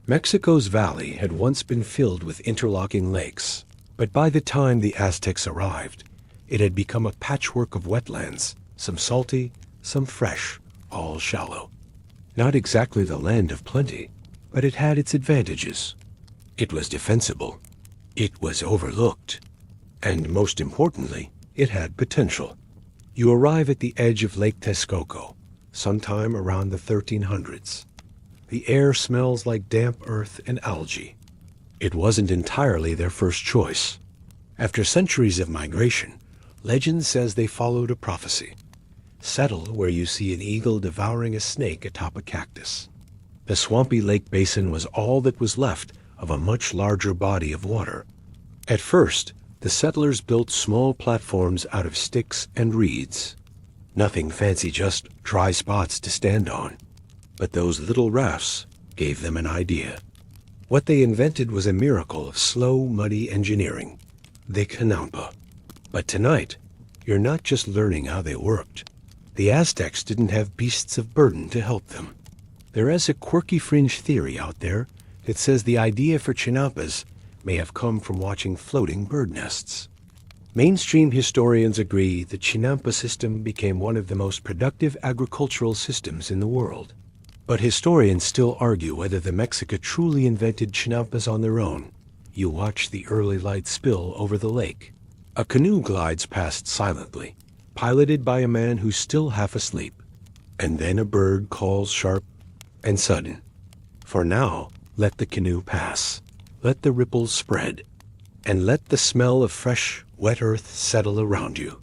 Mexico's valley had once been filled with interlocking lakes, but by the time the Aztecs arrived, it had become a patchwork of wetlands, some salty, some fresh, all shallow. Not exactly the land of plenty, but it had its advantages. It was defensible. It was overlooked. And most importantly, it had potential. You arrive at the edge of Lake Texcoco, sometime around the 1300s. The air smells like damp earth and algae. It wasn't entirely their first choice. After centuries of migration, legend says they followed a prophecy. Settle where you see an eagle devouring a snake atop a cactus. The swampy lake basin was all that was left of a much larger body of water. At first, the settlers built small platforms out of sticks and reeds. Nothing fancy, just dry spots to stand on. But those little rafts gave them an idea. What they invented was a miracle of slow, muddy engineering, the canampa. But tonight, you're not just learning how they worked. The Aztecs didn't have beasts of burden to help them. There is a quirky fringe theory out there that says the idea for chinampas may have come from watching floating bird nests. Mainstream historians agree the chinampa system became one of the most productive agricultural systems in the world. But historians still argue whether the Mexica truly invented chinampas on their own. You watch the early light spill over the lake. A canoe glides past silently, piloted by a man who's still half asleep. And then a bird calls sharp and sudden. For now, let the canoe pass. Let the ripples spread. And let the smell of fresh, wet earth settle around you.